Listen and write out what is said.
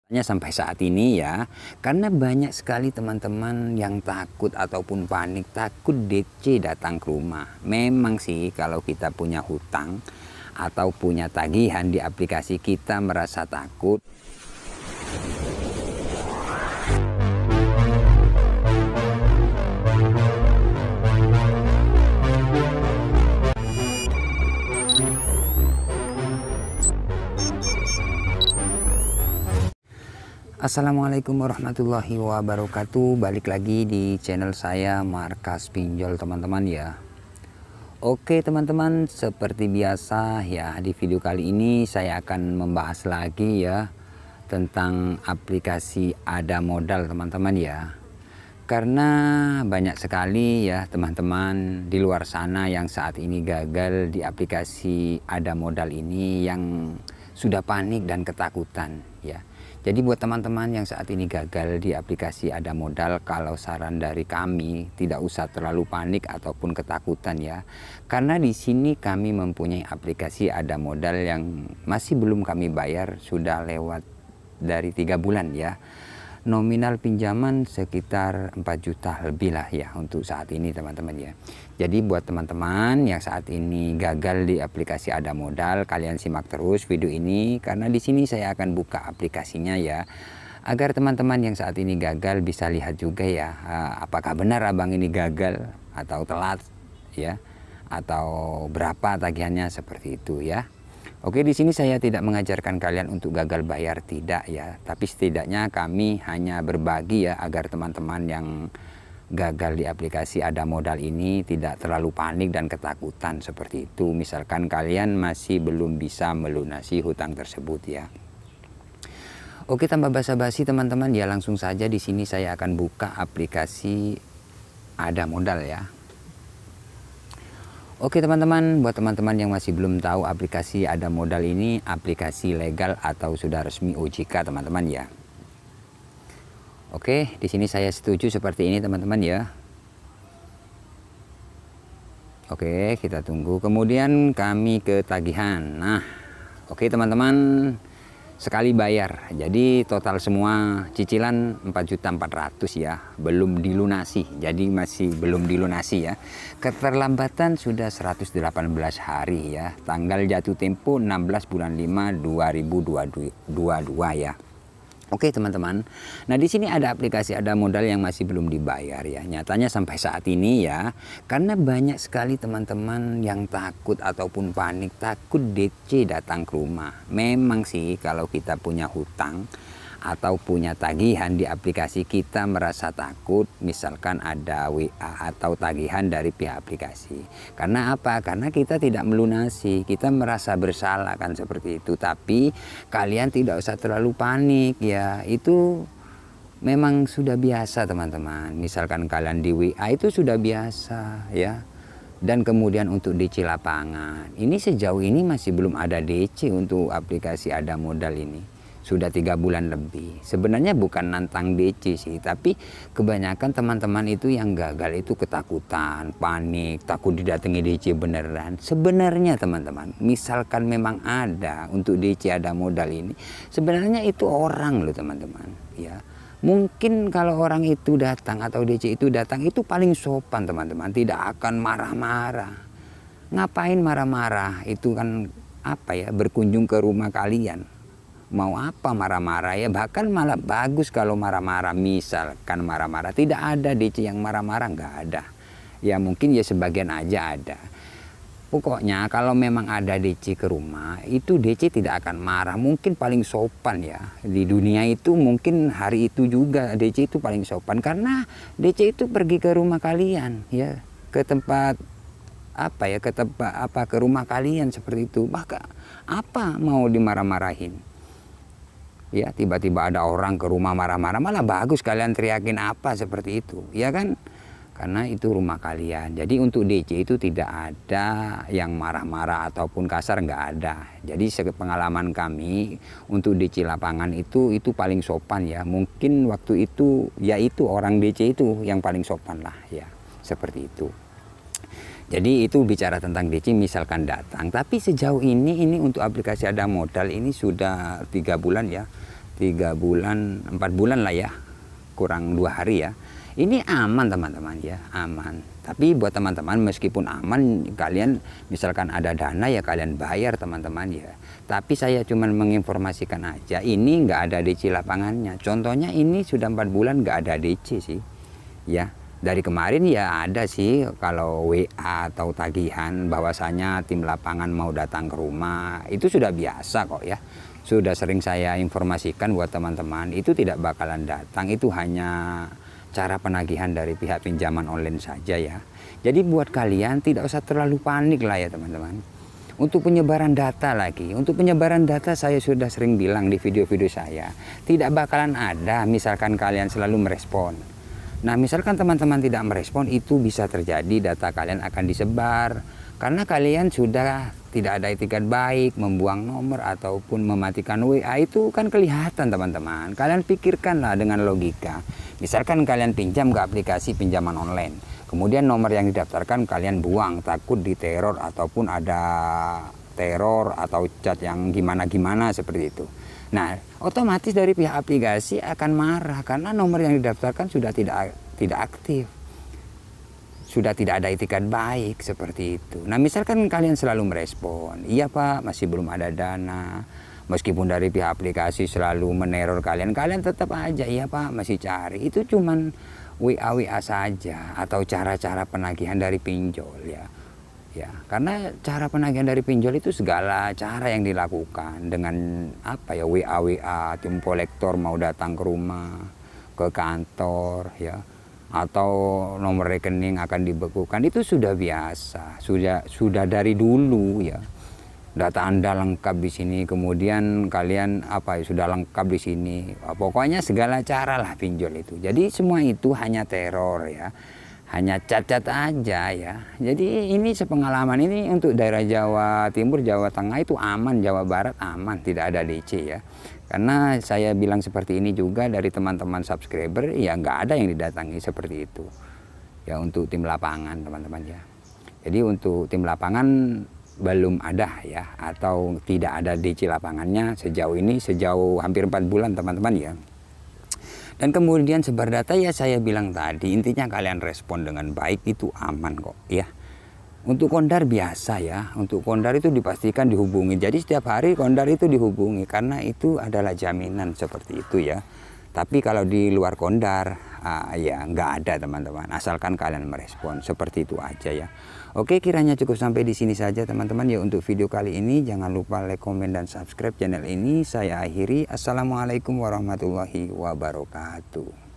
Sampai saat ini ya, karena banyak sekali teman-teman yang takut ataupun panik, takut DC datang ke rumah. Memang sih kalau kita punya hutang atau punya tagihan di aplikasi, kita merasa takut. Assalamualaikum warahmatullahi wabarakatuh. Balik lagi di channel saya, Markas Pinjol, teman-teman ya. Oke teman-teman, seperti biasa ya, di video kali ini saya akan membahas lagi ya tentang aplikasi Ada Modal, teman-teman ya. Karena banyak sekali ya teman-teman di luar sana yang saat ini gagal di aplikasi Ada Modal ini, yang sudah panik dan ketakutan ya. Jadi buat teman-teman yang saat ini gagal di aplikasi Ada Modal, kalau saran dari kami tidak usah terlalu panik ataupun ketakutan ya. Karena di sini kami mempunyai aplikasi Ada Modal yang masih belum kami bayar, sudah lewat dari 3 bulan ya. Nominal pinjaman sekitar 4 juta lebih lah ya untuk saat ini, teman-teman ya. Jadi buat teman-teman yang saat ini gagal di aplikasi Ada Modal, kalian simak terus video ini, karena di sini saya akan buka aplikasinya ya, agar teman-teman yang saat ini gagal bisa lihat juga ya, apakah benar abang ini gagal atau telat ya, atau berapa tagihannya, seperti itu ya. Oke, di sini saya tidak mengajarkan kalian untuk gagal bayar, tidak ya. Tapi setidaknya kami hanya berbagi ya, agar teman-teman yang gagal di aplikasi Ada Modal ini tidak terlalu panik dan ketakutan seperti itu. Misalkan kalian masih belum bisa melunasi hutang tersebut ya. Oke, tanpa basa-basi teman-teman ya, langsung saja di sini saya akan buka aplikasi Ada Modal ya. Oke teman-teman, buat teman-teman yang masih belum tahu, aplikasi Ada Modal ini aplikasi legal atau sudah resmi OJK, teman-teman ya. Oke, di sini saya setuju seperti ini teman-teman ya. Oke, kita tunggu. Kemudian kami ke tagihan. Nah, oke teman-teman, sekali bayar. Jadi total semua cicilan 4.400.000 ya, belum dilunasi. Jadi masih belum dilunasi ya. Keterlambatan sudah 118 hari ya. Tanggal jatuh tempo 16 bulan 5 2022 ya. Oke teman-teman. Nah, di sini ada aplikasi Ada Modal yang masih belum dibayar ya. Nyatanya sampai saat ini ya, karena banyak sekali teman-teman yang takut ataupun panik, takut DC datang ke rumah. Memang sih kalau kita punya hutang atau punya tagihan di aplikasi, kita merasa takut misalkan ada WA atau tagihan dari pihak aplikasi. Karena apa? Karena kita tidak melunasi, kita merasa bersalah kan, seperti itu. Tapi kalian tidak usah terlalu panik ya, itu memang sudah biasa teman-teman. Misalkan kalian di WA itu sudah biasa ya. Dan kemudian untuk DC lapangan, ini sejauh ini masih belum ada DC untuk aplikasi Ada Modal ini. Sudah 3 bulan lebih. Sebenarnya bukan nantang DC sih, tapi kebanyakan teman-teman itu yang gagal itu ketakutan, panik, takut didatangi DC beneran. Sebenarnya teman-teman, misalkan memang ada untuk DC Ada Modal ini, sebenarnya itu orang loh teman-teman ya. Mungkin kalau orang itu datang atau DC itu datang, itu paling sopan teman-teman, tidak akan marah-marah. Ngapain marah-marah? Itu kan apa ya, berkunjung ke rumah kalian. Mau apa marah-marah ya, bahkan malah bagus kalau marah-marah. Misalkan marah-marah, tidak ada DC yang marah-marah, nggak ada ya. Mungkin ya sebagian aja ada. Pokoknya kalau memang ada DC ke rumah, itu DC tidak akan marah, mungkin paling sopan ya di dunia itu. Mungkin hari itu juga DC itu paling sopan, karena DC itu pergi ke rumah kalian ya, ke tempat apa ya, ke tempat apa, ke rumah kalian seperti itu. Maka apa mau dimarah-marahin ya? Tiba-tiba ada orang ke rumah marah-marah, malah bagus kalian teriakin apa seperti itu ya kan, karena itu rumah kalian. Jadi untuk DC itu tidak ada yang marah-marah ataupun kasar, nggak ada. Jadi sepengalaman kami untuk DC lapangan itu paling sopan ya. Mungkin waktu itu ya, itu orang DC itu yang paling sopan lah ya, seperti itu. Jadi itu bicara tentang DC misalkan datang. Tapi sejauh ini untuk aplikasi Ada Modal ini sudah 3 bulan ya. 3 bulan 4 bulan lah ya, kurang 2 hari ya. Ini aman teman-teman ya, aman. Tapi buat teman-teman meskipun aman, kalian misalkan ada dana ya kalian bayar teman-teman ya. Tapi saya cuma menginformasikan aja, ini nggak ada DC lapangannya. Contohnya ini sudah 4 bulan nggak ada DC sih ya. Dari kemarin ya ada sih kalau WA atau tagihan bahwasanya tim lapangan mau datang ke rumah, itu sudah biasa kok ya. Sudah sering saya informasikan buat teman-teman, itu tidak bakalan datang, itu hanya cara penagihan dari pihak pinjaman online saja ya. Jadi buat kalian tidak usah terlalu panik lah ya teman-teman. Untuk penyebaran data lagi, untuk penyebaran data saya sudah sering bilang di video-video saya, tidak bakalan ada misalkan kalian selalu merespon. Nah misalkan teman-teman tidak merespon, itu bisa terjadi data kalian akan disebar karena kalian sudah tidak ada etikat baik, membuang nomor ataupun mematikan WA, itu kan kelihatan teman-teman. Kalian pikirkanlah dengan logika. Misalkan kalian pinjam ke aplikasi pinjaman online, kemudian nomor yang didaftarkan kalian buang, takut diteror ataupun ada teror atau chat yang gimana-gimana seperti itu. Nah, otomatis dari pihak aplikasi akan marah karena nomor yang didaftarkan sudah tidak aktif. Sudah tidak ada etikat baik seperti itu. Nah, misalkan kalian selalu merespon, iya Pak, masih belum ada dana. Meskipun dari pihak aplikasi selalu meneror kalian, kalian tetap aja, iya Pak, masih cari. Itu cuman WA saja atau cara-cara penagihan dari pinjol ya. Ya, karena cara penagihan dari pinjol itu segala cara yang dilakukan dengan apa ya, WA tim kolektor mau datang ke rumah, ke kantor ya, atau nomor rekening akan dibekukan, itu sudah biasa, sudah dari dulu ya. Data Anda lengkap di sini, kemudian kalian apa ya, sudah lengkap di sini. Pokoknya segala cara lah pinjol itu. Jadi semua itu hanya teror ya. Hanya cat-cat aja ya. Jadi ini sepengalaman ini untuk daerah Jawa Timur, Jawa Tengah itu aman, Jawa Barat aman, tidak ada DC ya. Karena saya bilang seperti ini juga dari teman-teman subscriber, ya nggak ada yang didatangi seperti itu. Ya untuk tim lapangan teman-teman ya. Jadi untuk tim lapangan belum ada ya, atau tidak ada DC lapangannya sejauh ini, sejauh hampir 4 bulan teman-teman ya. Dan kemudian sebar data ya saya bilang tadi, intinya kalian respon dengan baik itu aman kok ya. Untuk kondar biasa ya, untuk kondar itu dipastikan dihubungi. Jadi setiap hari kondar itu dihubungi karena itu adalah jaminan seperti itu ya. Tapi kalau di luar kondar ya nggak ada teman-teman, asalkan kalian merespon, seperti itu aja ya. Oke, kiranya cukup sampai di sini saja teman-teman ya untuk video kali ini. Jangan lupa like, komen, dan subscribe channel ini. Saya akhiri. Assalamualaikum warahmatullahi wabarakatuh.